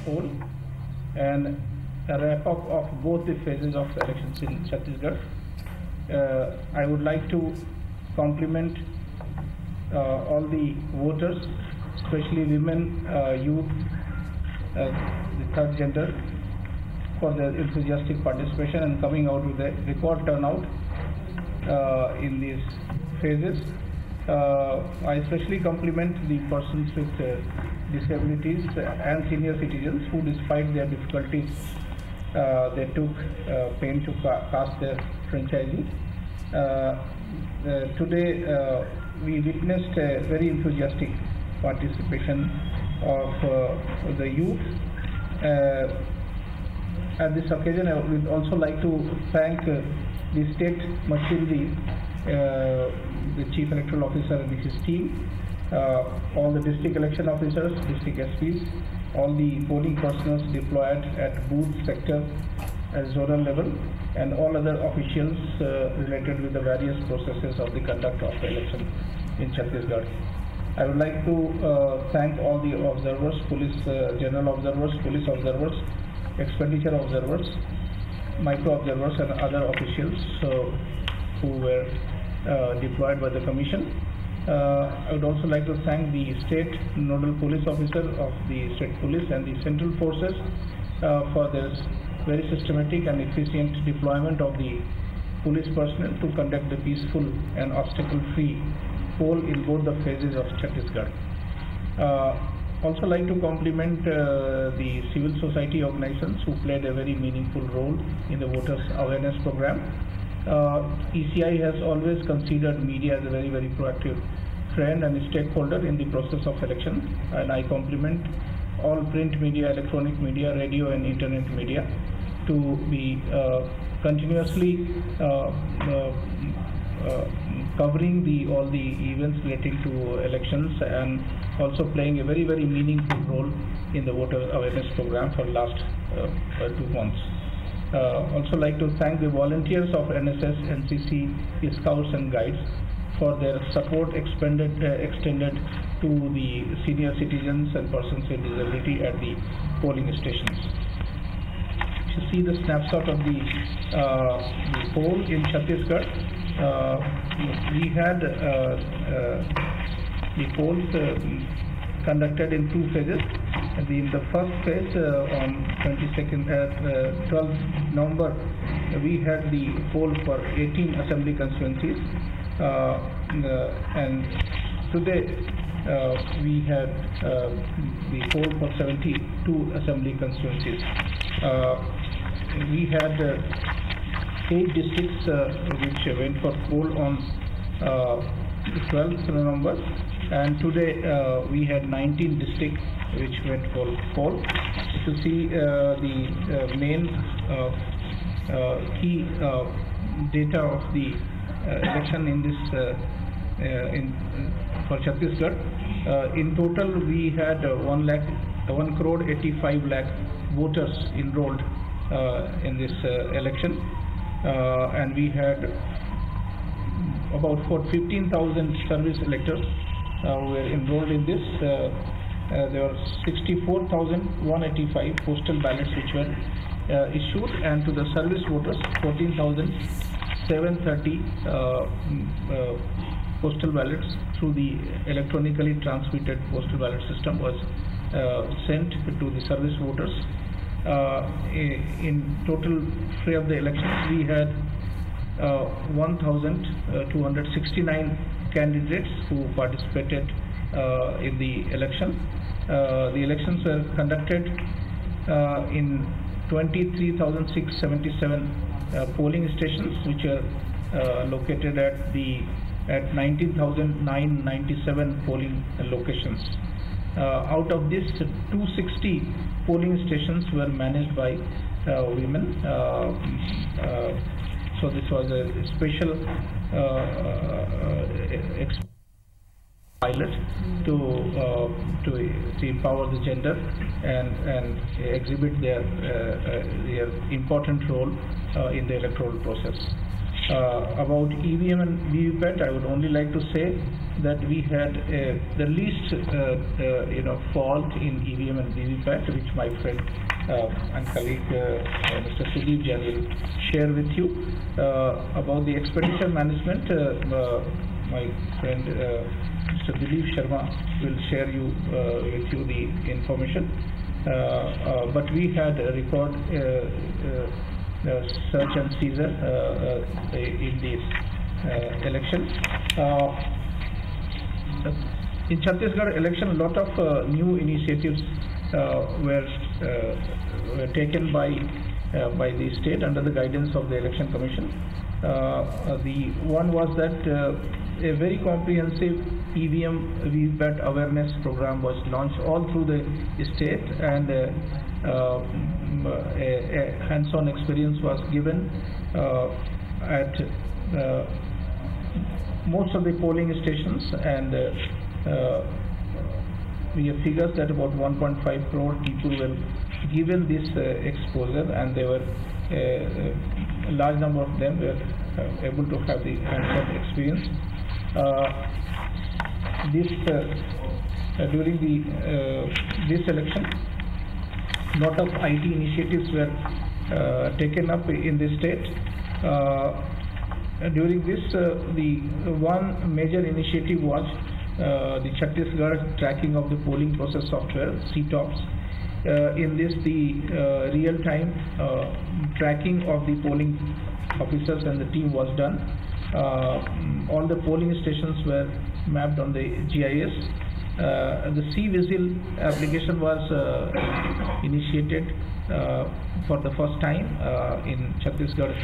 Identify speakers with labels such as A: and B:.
A: poll and a wrap-up of both the phases of elections in Chhattisgarh. I would like to compliment all the voters, especially women, youth, the third gender, for their enthusiastic participation and coming out with a record turnout in these phases. I especially compliment the persons with disabilities and senior citizens who, despite their difficulties, they took pain to cast their franchisee. Today we witnessed a very enthusiastic participation of the youth. At this occasion, I would also like to thank the state machinery, the Chief Electoral Officer and his team, all the district election officers, district SPs, all the polling personnel deployed at booth, sector, at zonal level, and all other officials related with the various processes of the conduct of the election in Chhattisgarh. I would like to thank all the observers, police, general observers, police observers, expenditure observers, micro observers and other officials who were deployed by the commission. I would also like to thank the state nodal police officer of the state police and the central forces for their very systematic and efficient deployment of the police personnel to conduct the peaceful and obstacle-free poll in both the phases of Chhattisgarh. Also like to compliment the civil society organizations who played a very meaningful role in the voters awareness program. ECI has always considered media as a very, very proactive friend and stakeholder in the process of election, and I compliment all print media, electronic media, radio and internet media to be continuously covering all the events relating to elections and also playing a very, very meaningful role in the voter awareness program for the last 2 months. Also like to thank the volunteers of NSS, NCC, Scouts and Guides for their support extended to the senior citizens and persons with disability at the polling stations. To see the snapshot of the poll in Chhattisgarh, we had the polls conducted in 2 phases. In the first phase, on 12th November, we had the poll for 18 assembly constituencies, and today we had the poll for 72 assembly constituencies. We had 8 districts which went for poll on 12th November, and today we had 19 districts which went for poll. To see the main key data of the election in this for Chhattisgarh, in total we had 1 crore 85 lakh voters enrolled in this election, and we had about 15,000 service electors who were enrolled in this. There were 64,185 postal ballots which were issued, and to the service voters 14,730 postal ballots through the electronically transmitted postal ballot system was sent to the service voters. In total free of the elections, we had 1,269 candidates who participated in the election. The elections were conducted in 23,677 polling stations, which are located at 19,997 polling locations. Out of this, 260 polling stations were managed by women. So this was a special pilot to empower the gender and exhibit their important role in the electoral process. About EVM and VVPAT, I would only like to say that we had the least fault in EVM and VVPAT, which my friend and colleague Mr. Sudeep Jain will share with you. About the expenditure management, my friend Mr. Dilip Sharma will share with you the information. But we had a record search and seizure in this election. In Chhattisgarh election, a lot of new initiatives were taken by the state under the guidance of the Election Commission. The one was that a very comprehensive EVM VVPAT awareness program was launched all through the state, and a hands-on experience was given at most of the polling stations, and we have figures that about 1.5 crore people were given this exposure, and they were a large number of them were able to have the hands-on experience. During this election, lot of IT initiatives were taken up in the state. During this, the one major initiative was the Chhattisgarh tracking of the polling process software, CTOPS. In this, the real-time tracking of the polling officers and the team was done. All the polling stations were mapped on the GIS. The C-Vigil application was initiated for the first time in Chhattisgarh.